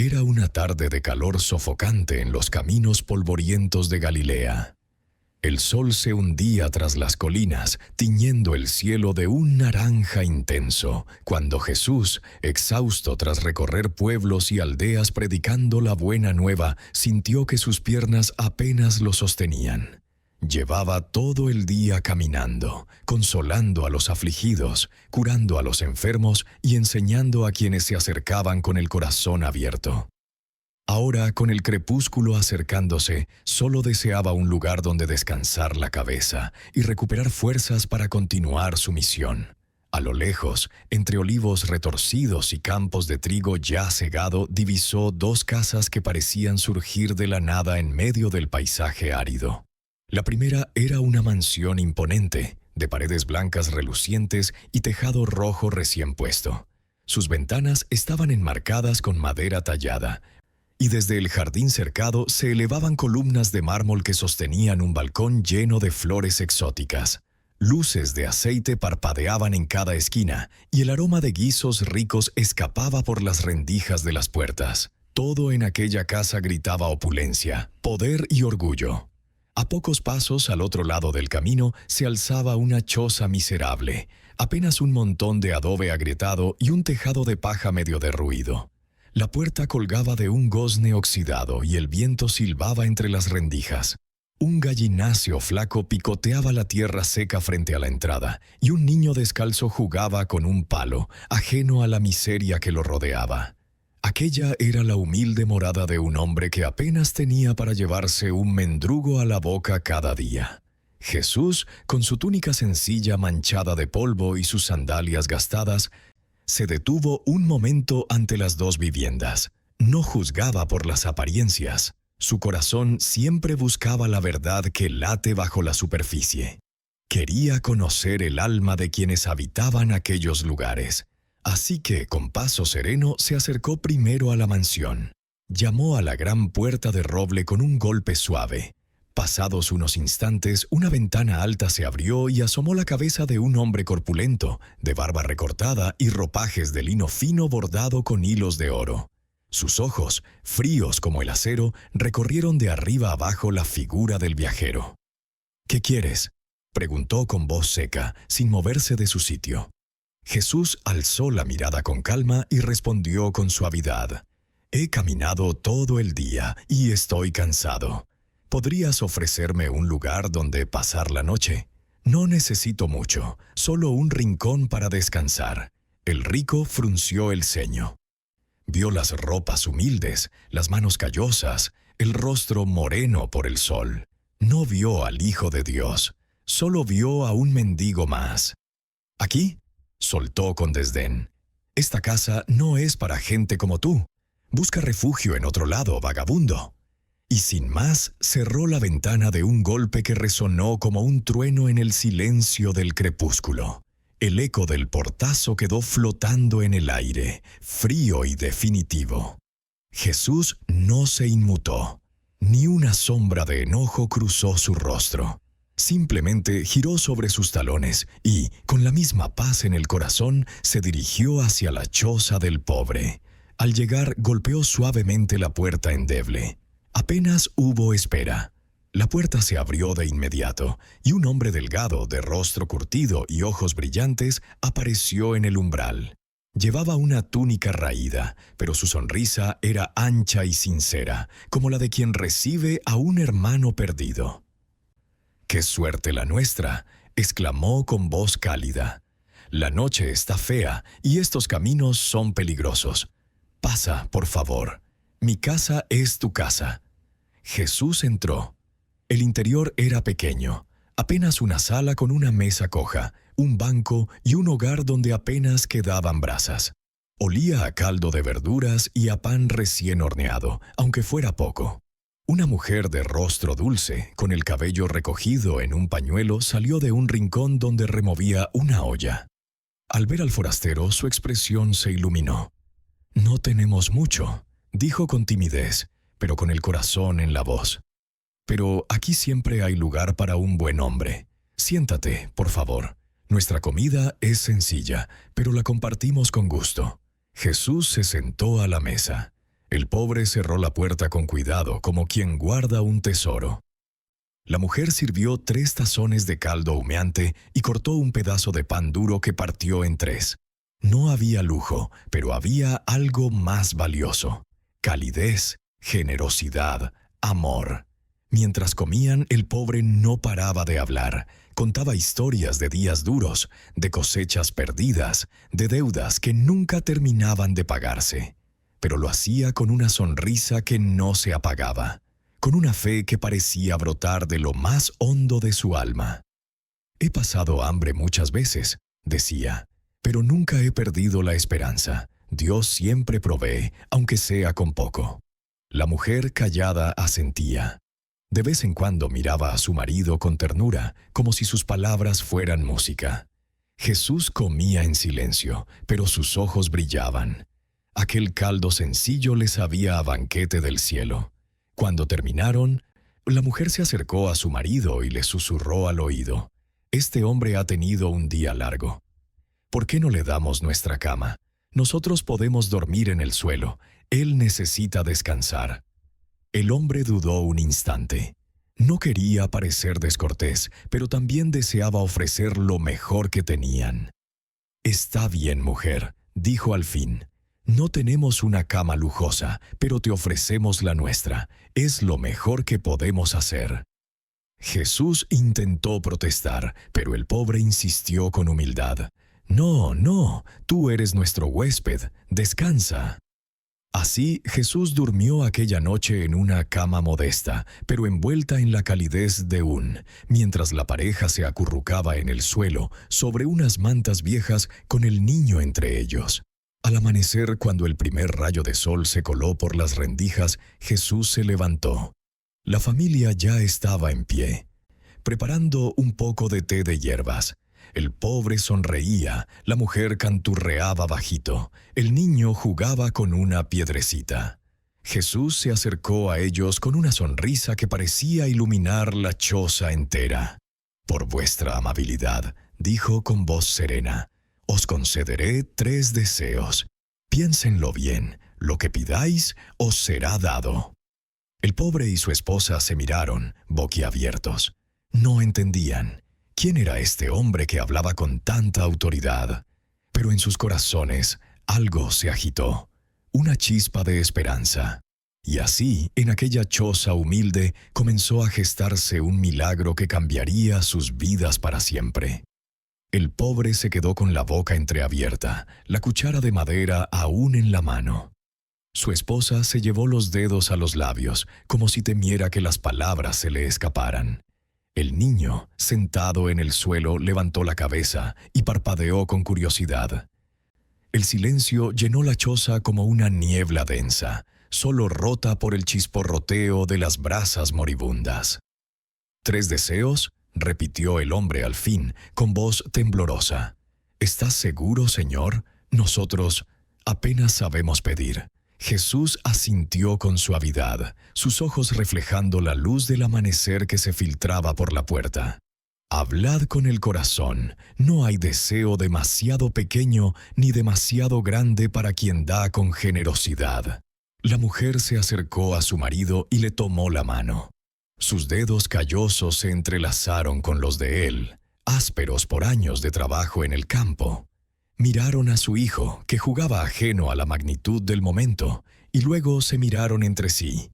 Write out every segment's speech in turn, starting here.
Era una tarde de calor sofocante en los caminos polvorientos de Galilea. El sol se hundía tras las colinas, tiñendo el cielo de un naranja intenso, cuando Jesús, exhausto tras recorrer pueblos y aldeas predicando la buena nueva, sintió que sus piernas apenas lo sostenían. Llevaba todo el día caminando, consolando a los afligidos, curando a los enfermos y enseñando a quienes se acercaban con el corazón abierto. Ahora, con el crepúsculo acercándose, solo deseaba un lugar donde descansar la cabeza y recuperar fuerzas para continuar su misión. A lo lejos, entre olivos retorcidos y campos de trigo ya segado, divisó dos casas que parecían surgir de la nada en medio del paisaje árido. La primera era una mansión imponente, de paredes blancas relucientes y tejado rojo recién puesto. Sus ventanas estaban enmarcadas con madera tallada, y desde el jardín cercado se elevaban columnas de mármol que sostenían un balcón lleno de flores exóticas. Luces de aceite parpadeaban en cada esquina, y el aroma de guisos ricos escapaba por las rendijas de las puertas. Todo en aquella casa gritaba opulencia, poder y orgullo. A pocos pasos al otro lado del camino se alzaba una choza miserable, apenas un montón de adobe agrietado y un tejado de paja medio derruido. La puerta colgaba de un gozne oxidado y el viento silbaba entre las rendijas. Un gallináceo flaco picoteaba la tierra seca frente a la entrada, y un niño descalzo jugaba con un palo, ajeno a la miseria que lo rodeaba. Aquella era la humilde morada de un hombre que apenas tenía para llevarse un mendrugo a la boca cada día. Jesús, con su túnica sencilla manchada de polvo y sus sandalias gastadas, se detuvo un momento ante las dos viviendas. No juzgaba por las apariencias. Su corazón siempre buscaba la verdad que late bajo la superficie. Quería conocer el alma de quienes habitaban aquellos lugares. Así que, con paso sereno, se acercó primero a la mansión. Llamó a la gran puerta de roble con un golpe suave. Pasados unos instantes, una ventana alta se abrió y asomó la cabeza de un hombre corpulento, de barba recortada y ropajes de lino fino bordado con hilos de oro. Sus ojos, fríos como el acero, recorrieron de arriba abajo la figura del viajero. «¿Qué quieres?», preguntó con voz seca, sin moverse de su sitio. Jesús alzó la mirada con calma y respondió con suavidad: «He caminado todo el día y estoy cansado. ¿Podrías ofrecerme un lugar donde pasar la noche? No necesito mucho, solo un rincón para descansar». El rico frunció el ceño. Vio las ropas humildes, las manos callosas, el rostro moreno por el sol. No vio al Hijo de Dios, solo vio a un mendigo más. «¿Aquí?», soltó con desdén. «Esta casa no es para gente como tú. Busca refugio en otro lado, vagabundo». Y sin más, cerró la ventana de un golpe que resonó como un trueno en el silencio del crepúsculo. El eco del portazo quedó flotando en el aire, frío y definitivo. Jesús no se inmutó. Ni una sombra de enojo cruzó su rostro. Simplemente giró sobre sus talones y, con la misma paz en el corazón, se dirigió hacia la choza del pobre. Al llegar, golpeó suavemente la puerta endeble. Apenas hubo espera. La puerta se abrió de inmediato, y un hombre delgado, de rostro curtido y ojos brillantes, apareció en el umbral. Llevaba una túnica raída, pero su sonrisa era ancha y sincera, como la de quien recibe a un hermano perdido. «¡Qué suerte la nuestra!», exclamó con voz cálida. «La noche está fea y estos caminos son peligrosos. Pasa, por favor. Mi casa es tu casa». Jesús entró. El interior era pequeño, apenas una sala con una mesa coja, un banco y un hogar donde apenas quedaban brasas. Olía a caldo de verduras y a pan recién horneado, aunque fuera poco. Una mujer de rostro dulce, con el cabello recogido en un pañuelo, salió de un rincón donde removía una olla. Al ver al forastero, su expresión se iluminó. «No tenemos mucho», dijo con timidez, pero con el corazón en la voz. «Pero aquí siempre hay lugar para un buen hombre. Siéntate, por favor. Nuestra comida es sencilla, pero la compartimos con gusto». Jesús se sentó a la mesa. El pobre cerró la puerta con cuidado, como quien guarda un tesoro. La mujer sirvió 3 tazones de caldo humeante y cortó un pedazo de pan duro que partió en 3. No había lujo, pero había algo más valioso: calidez, generosidad, amor. Mientras comían, el pobre no paraba de hablar. Contaba historias de días duros, de cosechas perdidas, de deudas que nunca terminaban de pagarse. Pero lo hacía con una sonrisa que no se apagaba, con una fe que parecía brotar de lo más hondo de su alma. «He pasado hambre muchas veces», decía, «pero nunca he perdido la esperanza. Dios siempre provee, aunque sea con poco». La mujer callada asentía. De vez en cuando miraba a su marido con ternura, como si sus palabras fueran música. Jesús comía en silencio, pero sus ojos brillaban. Aquel caldo sencillo le sabía a banquete del cielo. Cuando terminaron, la mujer se acercó a su marido y le susurró al oído: «Este hombre ha tenido un día largo. ¿Por qué no le damos nuestra cama? Nosotros podemos dormir en el suelo. Él necesita descansar». El hombre dudó un instante. No quería parecer descortés, pero también deseaba ofrecer lo mejor que tenían. «Está bien, mujer», dijo al fin. «No tenemos una cama lujosa, pero te ofrecemos la nuestra. Es lo mejor que podemos hacer». Jesús intentó protestar, pero el pobre insistió con humildad: «No, no, tú eres nuestro huésped. Descansa». Así, Jesús durmió aquella noche en una cama modesta, pero envuelta en la calidez de mientras la pareja se acurrucaba en el suelo, sobre unas mantas viejas con el niño entre ellos. Al amanecer, cuando el primer rayo de sol se coló por las rendijas, Jesús se levantó. La familia ya estaba en pie, preparando un poco de té de hierbas. El pobre sonreía, la mujer canturreaba bajito, el niño jugaba con una piedrecita. Jesús se acercó a ellos con una sonrisa que parecía iluminar la choza entera. «Por vuestra amabilidad», dijo con voz serena, «os concederé 3 deseos. Piénsenlo bien, lo que pidáis os será dado». El pobre y su esposa se miraron, boquiabiertos. No entendían. ¿Quién era este hombre que hablaba con tanta autoridad? Pero en sus corazones algo se agitó, una chispa de esperanza. Y así, en aquella choza humilde, comenzó a gestarse un milagro que cambiaría sus vidas para siempre. El pobre se quedó con la boca entreabierta, la cuchara de madera aún en la mano. Su esposa se llevó los dedos a los labios, como si temiera que las palabras se le escaparan. El niño, sentado en el suelo, levantó la cabeza y parpadeó con curiosidad. El silencio llenó la choza como una niebla densa, solo rota por el chisporroteo de las brasas moribundas. «¿3 deseos?», repitió el hombre al fin, con voz temblorosa. «¿Estás seguro, Señor? Nosotros apenas sabemos pedir». Jesús asintió con suavidad, sus ojos reflejando la luz del amanecer que se filtraba por la puerta. «Hablad con el corazón. No hay deseo demasiado pequeño ni demasiado grande para quien da con generosidad». La mujer se acercó a su marido y le tomó la mano. Sus dedos callosos se entrelazaron con los de él, ásperos por años de trabajo en el campo. Miraron a su hijo, que jugaba ajeno a la magnitud del momento, y luego se miraron entre sí.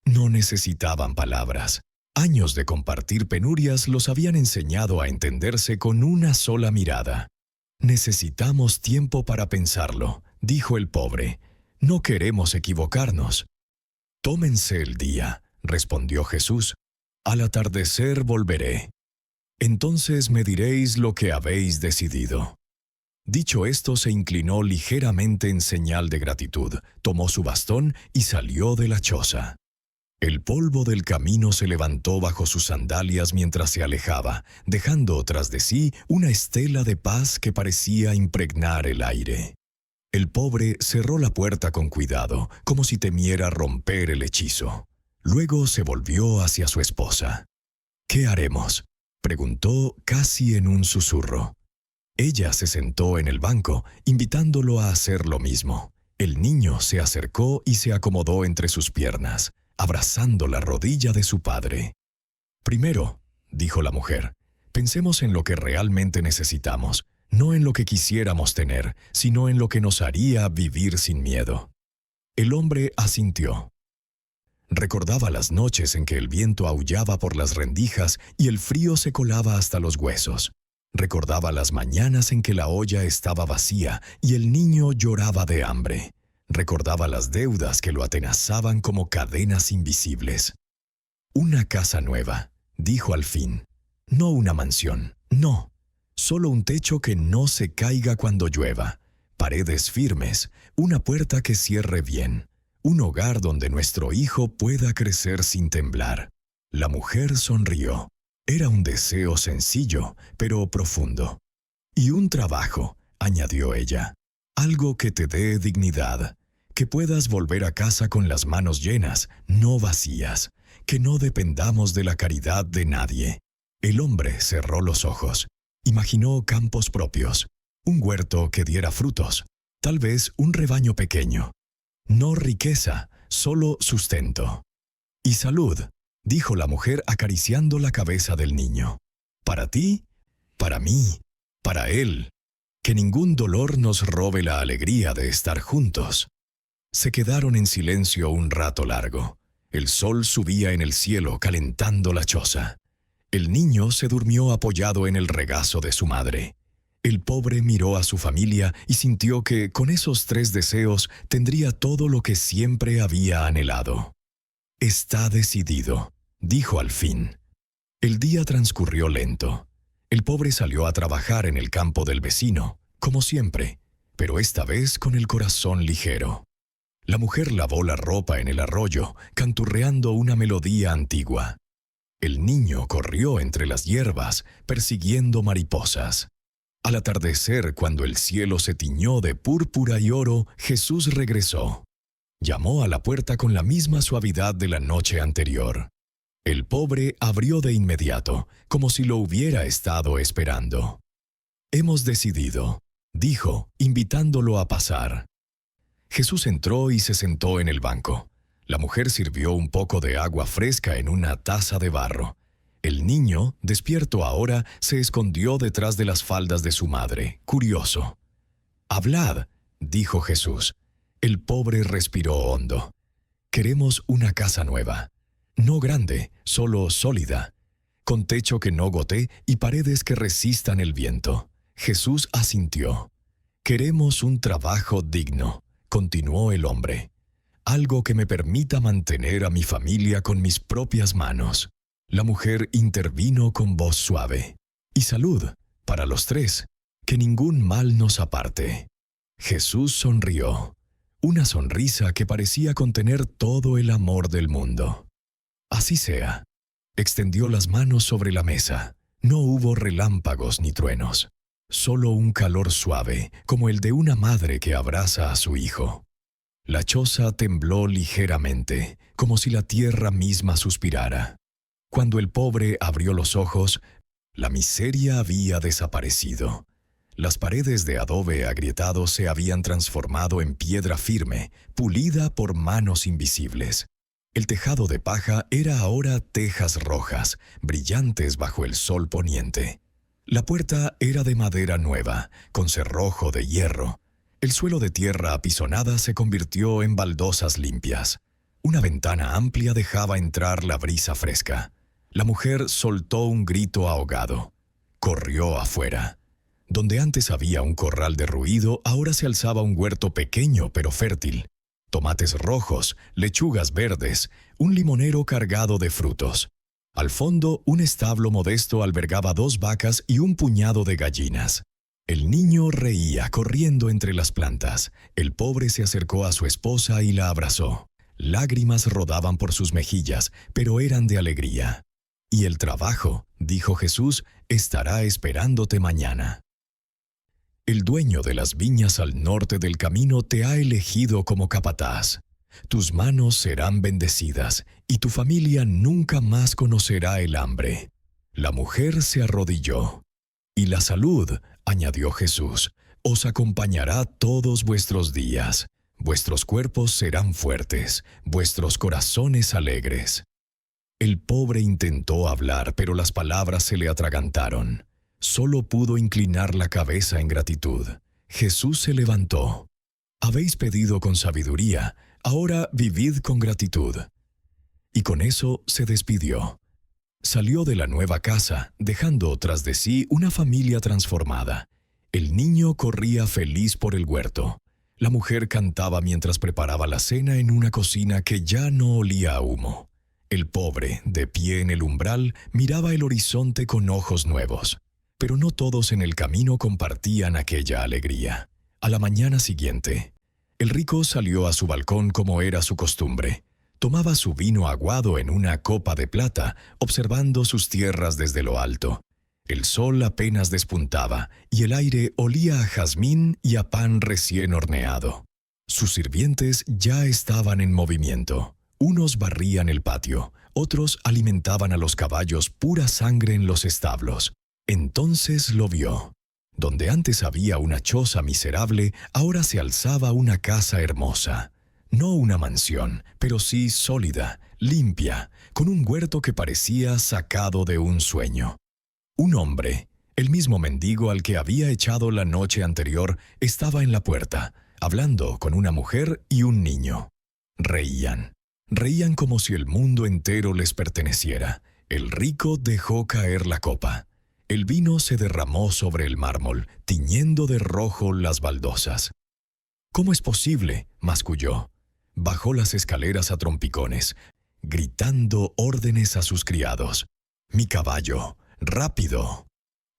No necesitaban palabras. Años de compartir penurias los habían enseñado a entenderse con una sola mirada. «Necesitamos tiempo para pensarlo», dijo el pobre. «No queremos equivocarnos». «Tómense el día», respondió Jesús. «Al atardecer volveré. Entonces me diréis lo que habéis decidido». Dicho esto, se inclinó ligeramente en señal de gratitud, tomó su bastón y salió de la choza. El polvo del camino se levantó bajo sus sandalias mientras se alejaba, dejando tras de sí una estela de paz que parecía impregnar el aire. El pobre cerró la puerta con cuidado, como si temiera romper el hechizo. Luego se volvió hacia su esposa. «¿Qué haremos?», preguntó casi en un susurro. Ella se sentó en el banco, invitándolo a hacer lo mismo. El niño se acercó y se acomodó entre sus piernas, abrazando la rodilla de su padre. «Primero», dijo la mujer, «pensemos en lo que realmente necesitamos, no en lo que quisiéramos tener, sino en lo que nos haría vivir sin miedo». El hombre asintió. Recordaba las noches en que el viento aullaba por las rendijas y el frío se colaba hasta los huesos. Recordaba las mañanas en que la olla estaba vacía y el niño lloraba de hambre. Recordaba las deudas que lo atenazaban como cadenas invisibles. «Una casa nueva», dijo al fin. «No una mansión, no. Solo un techo que no se caiga cuando llueva. Paredes firmes, una puerta que cierre bien. Un hogar donde nuestro hijo pueda crecer sin temblar». La mujer sonrió. Era un deseo sencillo, pero profundo. «Y un trabajo», añadió ella. «Algo que te dé dignidad, que puedas volver a casa con las manos llenas, no vacías, que no dependamos de la caridad de nadie». El hombre cerró los ojos. Imaginó campos propios, un huerto que diera frutos, tal vez un rebaño pequeño. No riqueza, solo sustento. «Y salud», dijo la mujer acariciando la cabeza del niño. «Para ti, para mí, para él. Que ningún dolor nos robe la alegría de estar juntos». Se quedaron en silencio un rato largo. El sol subía en el cielo calentando la choza. El niño se durmió apoyado en el regazo de su madre. El pobre miró a su familia y sintió que, con esos 3 deseos, tendría todo lo que siempre había anhelado. «Está decidido», dijo al fin. El día transcurrió lento. El pobre salió a trabajar en el campo del vecino, como siempre, pero esta vez con el corazón ligero. La mujer lavó la ropa en el arroyo, canturreando una melodía antigua. El niño corrió entre las hierbas, persiguiendo mariposas. Al atardecer, cuando el cielo se tiñó de púrpura y oro, Jesús regresó. Llamó a la puerta con la misma suavidad de la noche anterior. El pobre abrió de inmediato, como si lo hubiera estado esperando. «Hemos decidido», dijo, invitándolo a pasar. Jesús entró y se sentó en el banco. La mujer sirvió un poco de agua fresca en una taza de barro. El niño, despierto ahora, se escondió detrás de las faldas de su madre, curioso. «Hablad», dijo Jesús. El pobre respiró hondo. «Queremos una casa nueva. No grande, solo sólida, con techo que no gotee y paredes que resistan el viento». Jesús asintió. «Queremos un trabajo digno», continuó el hombre. «Algo que me permita mantener a mi familia con mis propias manos». La mujer intervino con voz suave. «Y salud, para los 3, que ningún mal nos aparte». Jesús sonrió, una sonrisa que parecía contener todo el amor del mundo. «Así sea». Extendió las manos sobre la mesa. No hubo relámpagos ni truenos. Solo un calor suave, como el de una madre que abraza a su hijo. La choza tembló ligeramente, como si la tierra misma suspirara. Cuando el pobre abrió los ojos, la miseria había desaparecido. Las paredes de adobe agrietado se habían transformado en piedra firme, pulida por manos invisibles. El tejado de paja era ahora tejas rojas, brillantes bajo el sol poniente. La puerta era de madera nueva, con cerrojo de hierro. El suelo de tierra apisonada se convirtió en baldosas limpias. Una ventana amplia dejaba entrar la brisa fresca. La mujer soltó un grito ahogado. Corrió afuera. Donde antes había un corral derruido, ahora se alzaba un huerto pequeño pero fértil. Tomates rojos, lechugas verdes, un limonero cargado de frutos. Al fondo, un establo modesto albergaba 2 vacas y un puñado de gallinas. El niño reía corriendo entre las plantas. El pobre se acercó a su esposa y la abrazó. Lágrimas rodaban por sus mejillas, pero eran de alegría. «Y el trabajo», dijo Jesús, «estará esperándote mañana». El dueño de las viñas al norte del camino te ha elegido como capataz. Tus manos serán bendecidas, y tu familia nunca más conocerá el hambre. La mujer se arrodilló. «Y la salud», añadió Jesús, «os acompañará todos vuestros días. Vuestros cuerpos serán fuertes, vuestros corazones alegres. El pobre intentó hablar, pero las palabras se le atragantaron. Solo pudo inclinar la cabeza en gratitud. Jesús se levantó. Habéis pedido con sabiduría, ahora vivid con gratitud. Y con eso se despidió. Salió de la nueva casa, dejando tras de sí una familia transformada. El niño corría feliz por el huerto. La mujer cantaba mientras preparaba la cena en una cocina que ya no olía a humo. El pobre, de pie en el umbral, miraba el horizonte con ojos nuevos. Pero no todos en el camino compartían aquella alegría. A la mañana siguiente, el rico salió a su balcón como era su costumbre. Tomaba su vino aguado en una copa de plata, observando sus tierras desde lo alto. El sol apenas despuntaba y el aire olía a jazmín y a pan recién horneado. Sus sirvientes ya estaban en movimiento. Unos barrían el patio, otros alimentaban a los caballos pura sangre en los establos. Entonces lo vio. Donde antes había una choza miserable, ahora se alzaba una casa hermosa. No una mansión, pero sí sólida, limpia, con un huerto que parecía sacado de un sueño. Un hombre, el mismo mendigo al que había echado la noche anterior, estaba en la puerta, hablando con una mujer y un niño. Reían. Reían como si el mundo entero les perteneciera. El rico dejó caer la copa. El vino se derramó sobre el mármol, tiñendo de rojo las baldosas. «¿Cómo es posible?», masculló. Bajó las escaleras a trompicones, gritando órdenes a sus criados. «Mi caballo, rápido».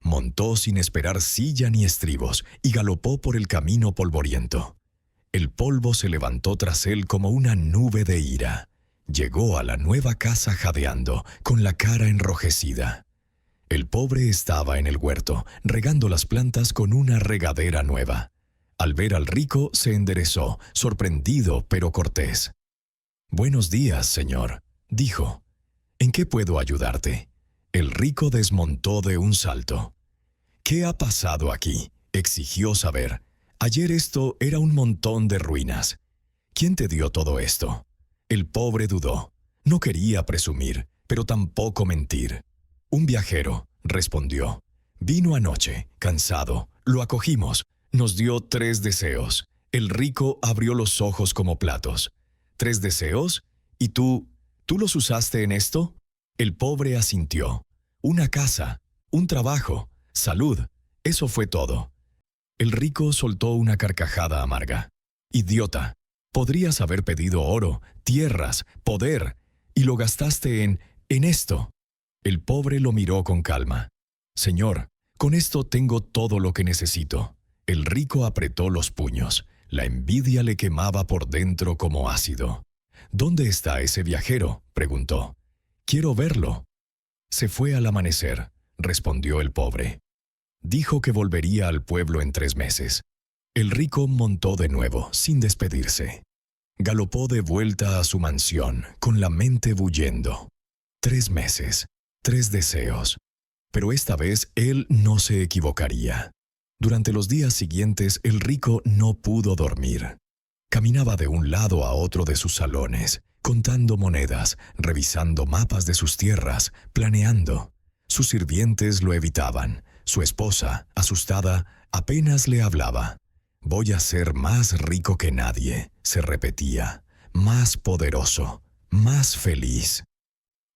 Montó sin esperar silla ni estribos y galopó por el camino polvoriento. El polvo se levantó tras él como una nube de ira. Llegó a la nueva casa jadeando, con la cara enrojecida. El pobre estaba en el huerto, regando las plantas con una regadera nueva. Al ver al rico, se enderezó, sorprendido pero cortés. «Buenos días, señor», dijo. «¿En qué puedo ayudarte?». El rico desmontó de un salto. «¿Qué ha pasado aquí?», exigió saber. «Ayer esto era un montón de ruinas. ¿Quién te dio todo esto?». El pobre dudó. No quería presumir, pero tampoco mentir. «Un viajero», respondió. «Vino anoche, cansado. Lo acogimos. Nos dio 3 deseos». El rico abrió los ojos como platos. «¿3 deseos? ¿Y tú los usaste en esto?». El pobre asintió. «Una casa, un trabajo, salud, eso fue todo». El rico soltó una carcajada amarga. «Idiota, podrías haber pedido oro, tierras, poder, y lo gastaste en esto». El pobre lo miró con calma. «Señor, con esto tengo todo lo que necesito». El rico apretó los puños. La envidia le quemaba por dentro como ácido. «¿Dónde está ese viajero?», preguntó. «Quiero verlo». «Se fue al amanecer», respondió el pobre. Dijo que volvería al pueblo en 3 meses. El rico montó de nuevo, sin despedirse. Galopó de vuelta a su mansión, con la mente bullendo. 3 meses, 3 deseos. Pero esta vez él no se equivocaría. Durante los días siguientes, el rico no pudo dormir. Caminaba de un lado a otro de sus salones, contando monedas, revisando mapas de sus tierras, planeando. Sus sirvientes lo evitaban. Su esposa, asustada, apenas le hablaba. «Voy a ser más rico que nadie», se repetía, «más poderoso, más feliz».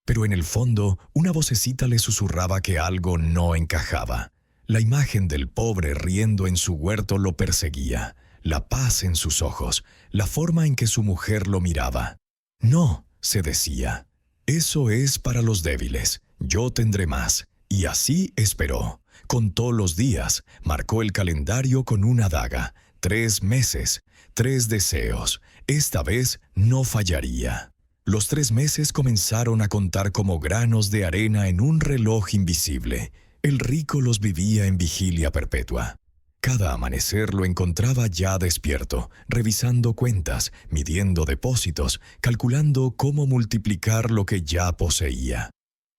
Pero en el fondo, una vocecita le susurraba que algo no encajaba. La imagen del pobre riendo en su huerto lo perseguía, la paz en sus ojos, la forma en que su mujer lo miraba. «No», se decía, «eso es para los débiles, yo tendré más». Y así esperó. Contó los días, marcó el calendario con una daga. 3 meses, 3 deseos. Esta vez no fallaría. Los 3 meses comenzaron a contar como granos de arena en un reloj invisible. El rico los vivía en vigilia perpetua. Cada amanecer lo encontraba ya despierto, revisando cuentas, midiendo depósitos, calculando cómo multiplicar lo que ya poseía.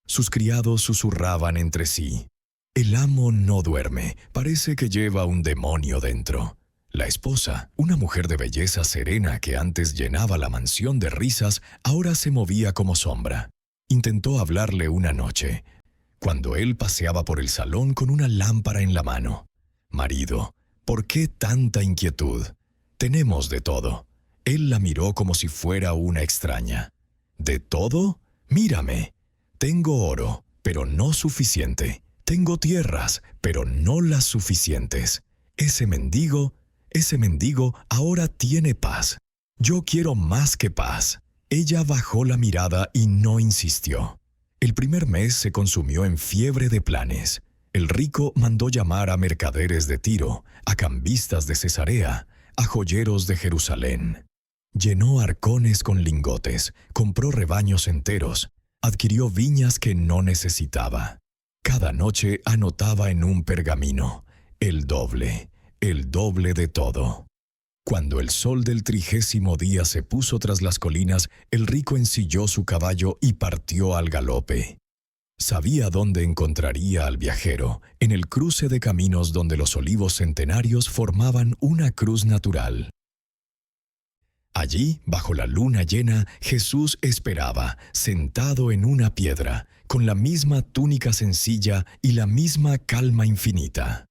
Sus criados susurraban entre sí. «El amo no duerme, parece que lleva un demonio dentro». La esposa, una mujer de belleza serena que antes llenaba la mansión de risas, ahora se movía como sombra. Intentó hablarle una noche, cuando él paseaba por el salón con una lámpara en la mano. «Marido, ¿por qué tanta inquietud? Tenemos de todo». Él la miró como si fuera una extraña. «¿De todo? Mírame. Tengo oro, pero no suficiente. Tengo tierras, pero no las suficientes. Ese mendigo ahora tiene paz. Yo quiero más que paz». Ella bajó la mirada y no insistió. El primer mes se consumió en fiebre de planes. El rico mandó llamar a mercaderes de Tiro, a cambistas de Cesarea, a joyeros de Jerusalén. Llenó arcones con lingotes, compró rebaños enteros, adquirió viñas que no necesitaba. Cada noche anotaba en un pergamino, el doble de todo. Cuando el sol del 30º día se puso tras las colinas, el rico ensilló su caballo y partió al galope. Sabía dónde encontraría al viajero, en el cruce de caminos donde los olivos centenarios formaban una cruz natural. Allí, bajo la luna llena, Jesús esperaba, sentado en una piedra, con la misma túnica sencilla y la misma calma infinita.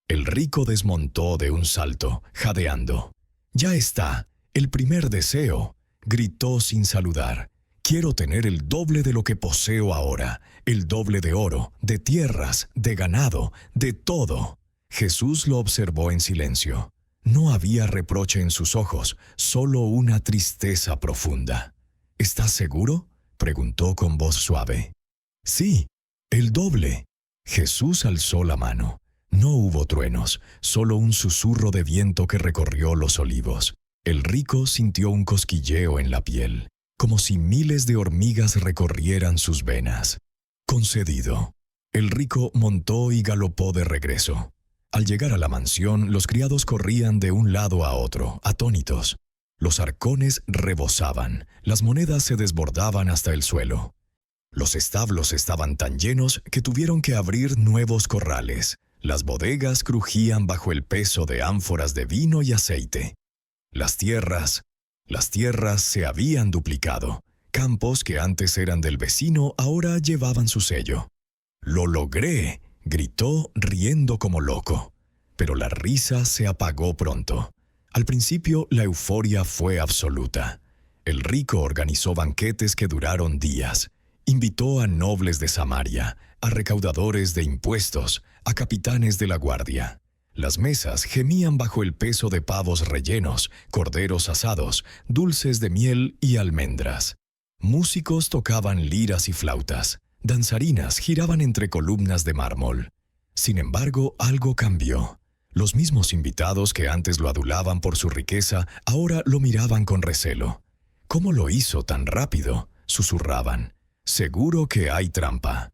El rico desmontó de un salto, jadeando. «Ya está, el primer deseo», gritó sin saludar. «Quiero tener el doble de lo que poseo ahora, el doble de oro, de tierras, de ganado, de todo». Jesús lo observó en silencio. No había reproche en sus ojos, solo una tristeza profunda. «¿Estás seguro?», preguntó con voz suave. «Sí, el doble». Jesús alzó la mano. No hubo truenos, solo un susurro de viento que recorrió los olivos. El rico sintió un cosquilleo en la piel, como si miles de hormigas recorrieran sus venas. «Concedido». El rico montó y galopó de regreso. Al llegar a la mansión, los criados corrían de un lado a otro, atónitos. Los arcones rebosaban, las monedas se desbordaban hasta el suelo. Los establos estaban tan llenos que tuvieron que abrir nuevos corrales. Las bodegas crujían bajo el peso de ánforas de vino y aceite. Las tierras se habían duplicado. Campos que antes eran del vecino ahora llevaban su sello. «¡Lo logré!», gritó riendo como loco. Pero la risa se apagó pronto. Al principio la euforia fue absoluta. El rico organizó banquetes que duraron días. Invitó a nobles de Samaria, a recaudadores de impuestos, a capitanes de la guardia. Las mesas gemían bajo el peso de pavos rellenos, corderos asados, dulces de miel y almendras. Músicos tocaban liras y flautas, danzarinas giraban entre columnas de mármol. Sin embargo, algo cambió. Los mismos invitados que antes lo adulaban por su riqueza, ahora lo miraban con recelo. «¿Cómo lo hizo tan rápido?», susurraban. «Seguro que hay trampa».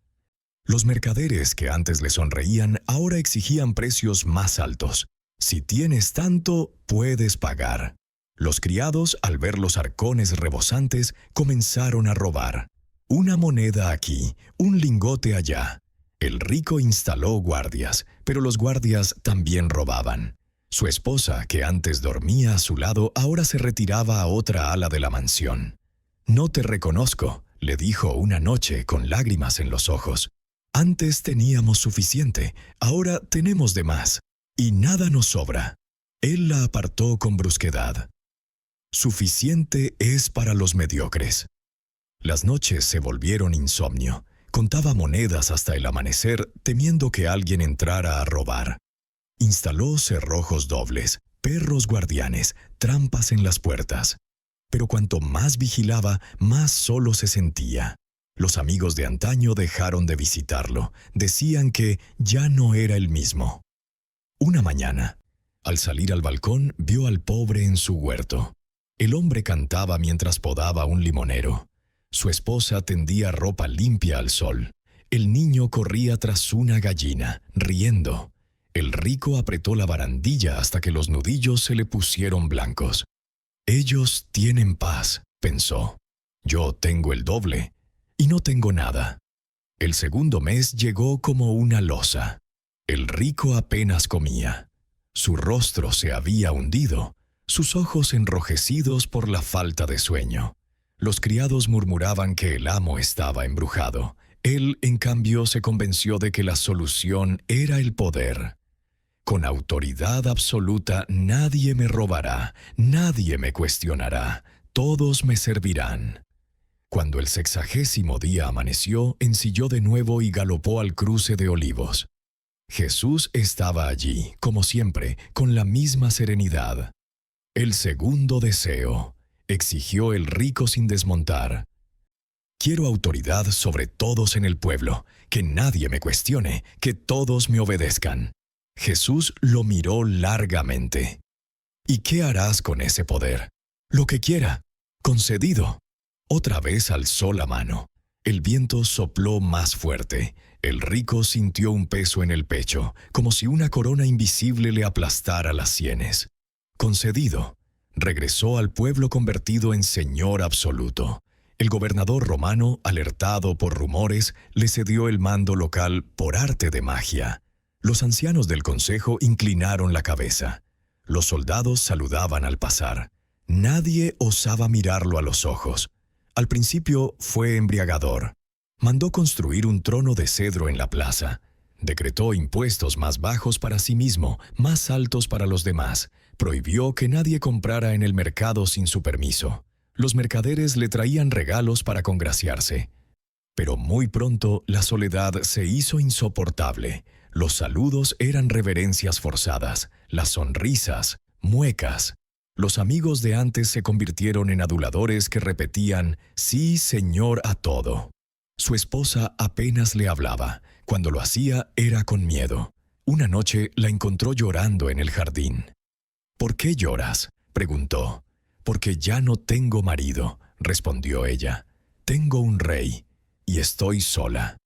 Los mercaderes que antes le sonreían ahora exigían precios más altos. «Si tienes tanto, puedes pagar». Los criados, al ver los arcones rebosantes, comenzaron a robar. Una moneda aquí, un lingote allá. El rico instaló guardias, pero los guardias también robaban. Su esposa, que antes dormía a su lado, ahora se retiraba a otra ala de la mansión. «No te reconozco», le dijo una noche con lágrimas en los ojos. «Antes teníamos suficiente, ahora tenemos de más, y nada nos sobra». Él la apartó con brusquedad. «Suficiente es para los mediocres». Las noches se volvieron insomnio. Contaba monedas hasta el amanecer, temiendo que alguien entrara a robar. Instaló cerrojos dobles, perros guardianes, trampas en las puertas. Pero cuanto más vigilaba, más solo se sentía. Los amigos de antaño dejaron de visitarlo. Decían que ya no era el mismo. Una mañana, al salir al balcón, vio al pobre en su huerto. El hombre cantaba mientras podaba un limonero. Su esposa tendía ropa limpia al sol. El niño corría tras una gallina, riendo. El rico apretó la barandilla hasta que los nudillos se le pusieron blancos. «Ellos tienen paz», pensó. «Yo tengo el doble, y no tengo nada». El segundo mes llegó como una losa. El rico apenas comía. Su rostro se había hundido, sus ojos enrojecidos por la falta de sueño. Los criados murmuraban que el amo estaba embrujado. Él, en cambio, se convenció de que la solución era el poder. Con autoridad absoluta nadie me robará, nadie me cuestionará, todos me servirán. Cuando el 60º día amaneció, ensilló de nuevo y galopó al cruce de Olivos. Jesús estaba allí, como siempre, con la misma serenidad. El segundo deseo, exigió el rico sin desmontar. Quiero autoridad sobre todos en el pueblo, que nadie me cuestione, que todos me obedezcan. Jesús lo miró largamente. ¿Y qué harás con ese poder? Lo que quiera. Concedido. Otra vez alzó la mano. El viento sopló más fuerte. El rico sintió un peso en el pecho, como si una corona invisible le aplastara las sienes. Concedido. Regresó al pueblo convertido en señor absoluto. El gobernador romano, alertado por rumores, le cedió el mando local por arte de magia. Los ancianos del consejo inclinaron la cabeza. Los soldados saludaban al pasar. Nadie osaba mirarlo a los ojos. Al principio fue embriagador. Mandó construir un trono de cedro en la plaza. Decretó impuestos más bajos para sí mismo, más altos para los demás. Prohibió que nadie comprara en el mercado sin su permiso. Los mercaderes le traían regalos para congraciarse. Pero muy pronto la soledad se hizo insoportable. Los saludos eran reverencias forzadas, las sonrisas, muecas. Los amigos de antes se convirtieron en aduladores que repetían «Sí, señor» a todo. Su esposa apenas le hablaba. Cuando lo hacía era con miedo. Una noche la encontró llorando en el jardín. «¿Por qué lloras?», preguntó. «Porque ya no tengo marido», respondió ella. «Tengo un rey y estoy sola».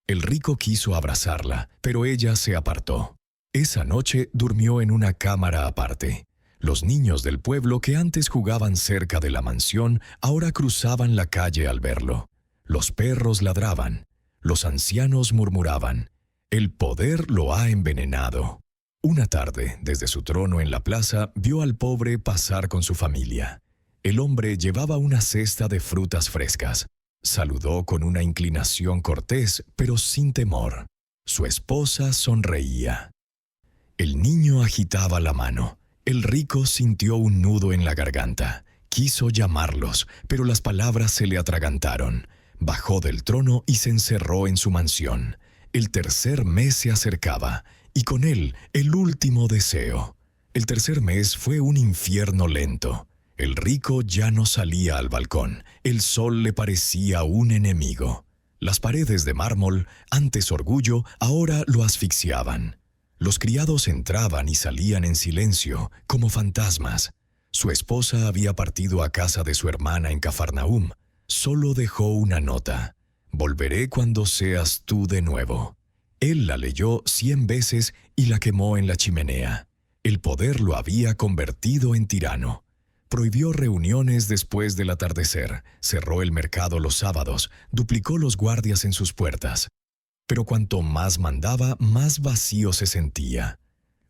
El rico quiso abrazarla, pero ella se apartó. Esa noche durmió en una cámara aparte. Los niños del pueblo que antes jugaban cerca de la mansión ahora cruzaban la calle al verlo. Los perros ladraban. Los ancianos murmuraban. «El poder lo ha envenenado». Una tarde, desde su trono en la plaza, vio al pobre pasar con su familia. El hombre llevaba una cesta de frutas frescas. Saludó con una inclinación cortés, pero sin temor. Su esposa sonreía. El niño agitaba la mano. El rico sintió un nudo en la garganta. Quiso llamarlos, pero las palabras se le atragantaron. Bajó del trono y se encerró en su mansión. El tercer mes se acercaba, y con él el último deseo. El tercer mes fue un infierno lento. El rico ya no salía al balcón. El sol le parecía un enemigo. Las paredes de mármol, antes orgullo, ahora lo asfixiaban. Los criados entraban y salían en silencio, como fantasmas. Su esposa había partido a casa de su hermana en Cafarnaúm. Solo dejó una nota. «Volveré cuando seas tú de nuevo». Él la leyó 100 veces y la quemó en la chimenea. El poder lo había convertido en tirano. Prohibió reuniones después del atardecer, cerró el mercado los sábados, duplicó los guardias en sus puertas. Pero cuanto más mandaba, más vacío se sentía.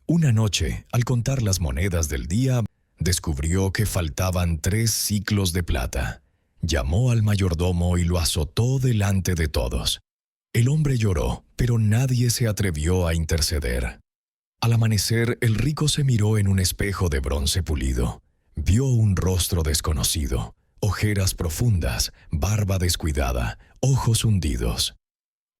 Una noche, al contar las monedas del día, descubrió que faltaban 3 siclos de plata. Llamó al mayordomo y lo azotó delante de todos. El hombre lloró, pero nadie se atrevió a interceder. Al amanecer, el rico se miró en un espejo de bronce pulido. Vio un rostro desconocido, ojeras profundas, barba descuidada, ojos hundidos.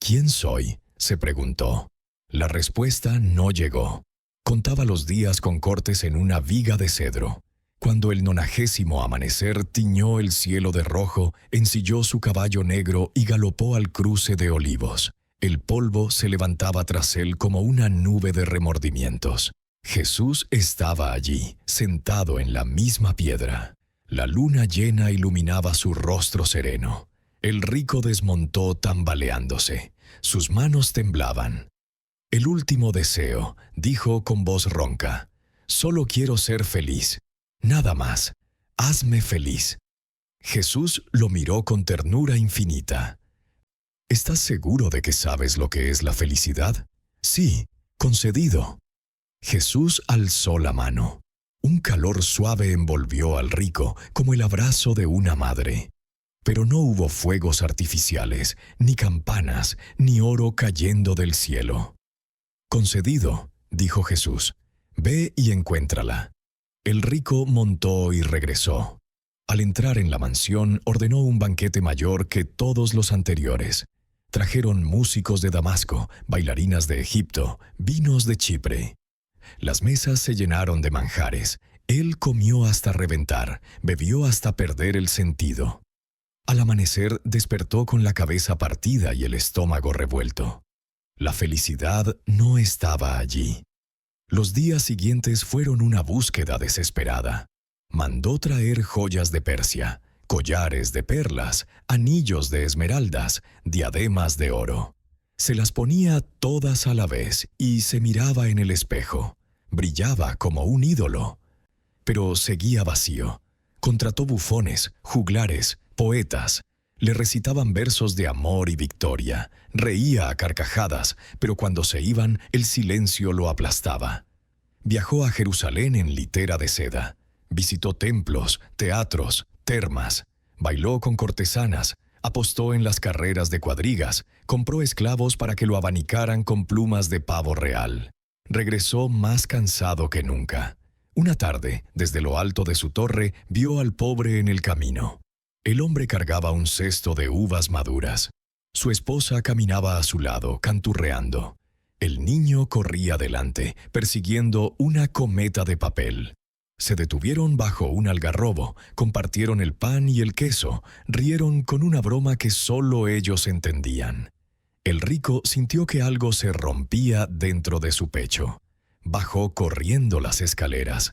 «¿Quién soy?», se preguntó. La respuesta no llegó. Contaba los días con cortes en una viga de cedro. Cuando el 90º amanecer tiñó el cielo de rojo, ensilló su caballo negro y galopó al cruce de Olivos. El polvo se levantaba tras él como una nube de remordimientos. Jesús estaba allí, sentado en la misma piedra. La luna llena iluminaba su rostro sereno. El rico desmontó tambaleándose. Sus manos temblaban. «El último deseo», dijo con voz ronca. «Solo quiero ser feliz. Nada más. Hazme feliz». Jesús lo miró con ternura infinita. «¿Estás seguro de que sabes lo que es la felicidad?». «Sí, concedido». Jesús alzó la mano. Un calor suave envolvió al rico como el abrazo de una madre. Pero no hubo fuegos artificiales, ni campanas, ni oro cayendo del cielo. «Concedido», dijo Jesús, «ve y encuéntrala». El rico montó y regresó. Al entrar en la mansión, ordenó un banquete mayor que todos los anteriores. Trajeron músicos de Damasco, bailarinas de Egipto, vinos de Chipre. Las mesas se llenaron de manjares. Él comió hasta reventar, bebió hasta perder el sentido. Al amanecer despertó con la cabeza partida y el estómago revuelto. La felicidad no estaba allí. Los días siguientes fueron una búsqueda desesperada. Mandó traer joyas de Persia, collares de perlas, anillos de esmeraldas, diademas de oro. Se las ponía todas a la vez y se miraba en el espejo. Brillaba como un ídolo. Pero seguía vacío. Contrató bufones, juglares, poetas. Le recitaban versos de amor y victoria. Reía a carcajadas, pero cuando se iban, el silencio lo aplastaba. Viajó a Jerusalén en litera de seda. Visitó templos, teatros, termas. Bailó con cortesanas. Apostó en las carreras de cuadrigas. Compró esclavos para que lo abanicaran con plumas de pavo real. Regresó más cansado que nunca. Una tarde, desde lo alto de su torre, vio al pobre en el camino. El hombre cargaba un cesto de uvas maduras. Su esposa caminaba a su lado, canturreando. El niño corría delante, persiguiendo una cometa de papel. Se detuvieron bajo un algarrobo, compartieron el pan y el queso, rieron con una broma que solo ellos entendían. El rico sintió que algo se rompía dentro de su pecho. Bajó corriendo las escaleras.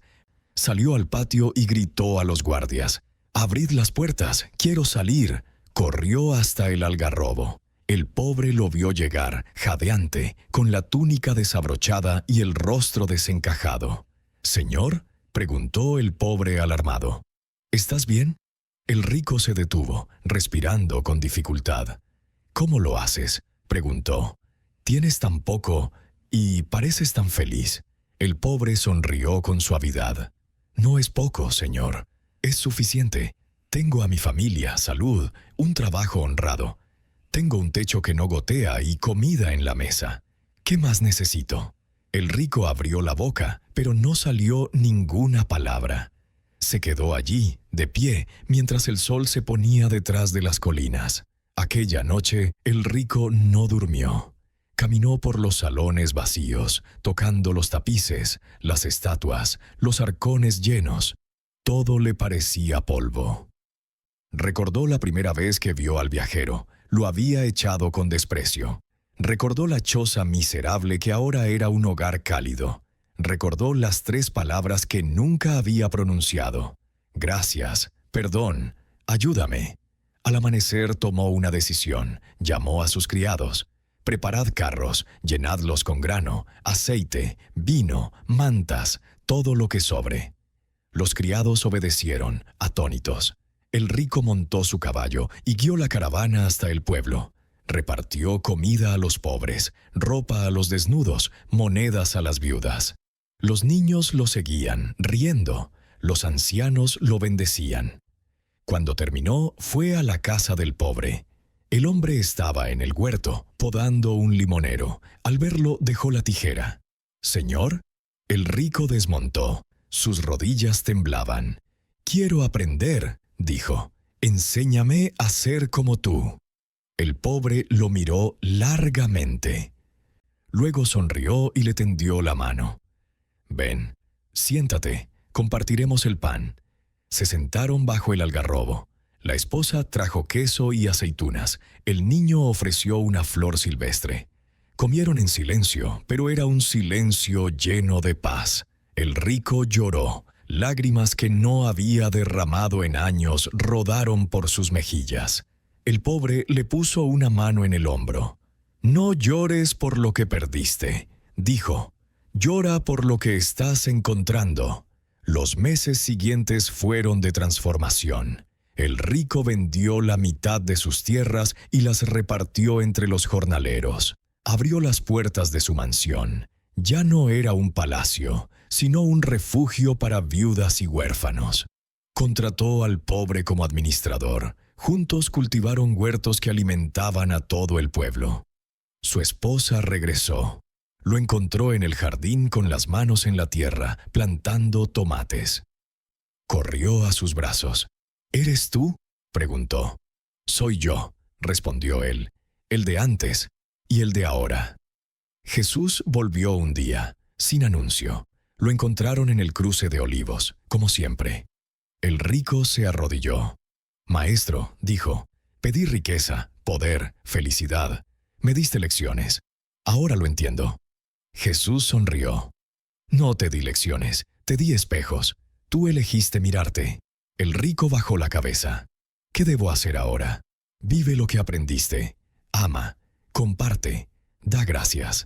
Salió al patio y gritó a los guardias: «¡Abrid las puertas! ¡Quiero salir!». Corrió hasta el algarrobo. El pobre lo vio llegar, jadeante, con la túnica desabrochada y el rostro desencajado. «¿Señor?», preguntó el pobre alarmado. «¿Estás bien?». El rico se detuvo, respirando con dificultad. «¿Cómo lo haces?», preguntó. «Tienes tan poco y pareces tan feliz». El pobre sonrió con suavidad. «No es poco, señor. Es suficiente. Tengo a mi familia, salud, un trabajo honrado. Tengo un techo que no gotea y comida en la mesa. ¿Qué más necesito?». El rico abrió la boca, pero no salió ninguna palabra. Se quedó allí, de pie, mientras el sol se ponía detrás de las colinas. Aquella noche, el rico no durmió. Caminó por los salones vacíos, tocando los tapices, las estatuas, los arcones llenos. Todo le parecía polvo. Recordó la primera vez que vio al viajero. Lo había echado con desprecio. Recordó la choza miserable que ahora era un hogar cálido. Recordó las 3 palabras que nunca había pronunciado: «Gracias», «Perdón», «Ayúdame». Al amanecer tomó una decisión. Llamó a sus criados: «Preparad carros, llenadlos con grano, aceite, vino, mantas, todo lo que sobre». Los criados obedecieron, atónitos. El rico montó su caballo y guió la caravana hasta el pueblo. Repartió comida a los pobres, ropa a los desnudos, monedas a las viudas. Los niños lo seguían, riendo. Los ancianos lo bendecían. Cuando terminó, fue a la casa del pobre. El hombre estaba en el huerto, podando un limonero. Al verlo, dejó la tijera. «¿Señor?». El rico desmontó. Sus rodillas temblaban. «Quiero aprender», dijo. «Enséñame a ser como tú». El pobre lo miró largamente. Luego sonrió y le tendió la mano. «Ven, siéntate, compartiremos el pan». Se sentaron bajo el algarrobo. La esposa trajo queso y aceitunas. El niño ofreció una flor silvestre. Comieron en silencio, pero era un silencio lleno de paz. El rico lloró. Lágrimas que no había derramado en años rodaron por sus mejillas. El pobre le puso una mano en el hombro. «No llores por lo que perdiste», dijo. «Llora por lo que estás encontrando». Los meses siguientes fueron de transformación. El rico vendió la mitad de sus tierras y las repartió entre los jornaleros. Abrió las puertas de su mansión. Ya no era un palacio, sino un refugio para viudas y huérfanos. Contrató al pobre como administrador. Juntos cultivaron huertos que alimentaban a todo el pueblo. Su esposa regresó. Lo encontró en el jardín con las manos en la tierra, plantando tomates. Corrió a sus brazos. ¿Eres tú?, preguntó. Soy yo, respondió él, el de antes y el de ahora. Jesús volvió un día, sin anuncio. Lo encontraron en el cruce de Olivos, como siempre. El rico se arrodilló. Maestro, dijo, pedí riqueza, poder, felicidad. Me diste lecciones. Ahora lo entiendo. Jesús sonrió. No te di lecciones, te di espejos. Tú elegiste mirarte. El rico bajó la cabeza. ¿Qué debo hacer ahora? Vive lo que aprendiste. Ama, comparte, da gracias.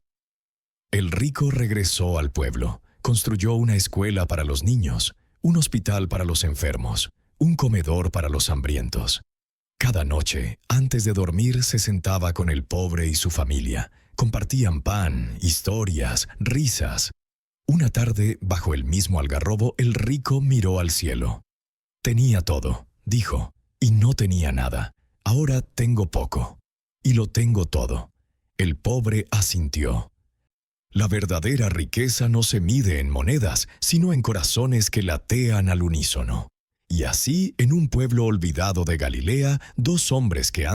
El rico regresó al pueblo. Construyó una escuela para los niños, un hospital para los enfermos, un comedor para los hambrientos. Cada noche, antes de dormir, se sentaba con el pobre y su familia. Compartían pan, historias, risas. Una tarde, bajo el mismo algarrobo, el rico miró al cielo. Tenía todo, dijo, y no tenía nada. Ahora tengo poco, y lo tengo todo. El pobre asintió. La verdadera riqueza no se mide en monedas, sino en corazones que latean al unísono. Y así, en un pueblo olvidado de Galilea, dos hombres que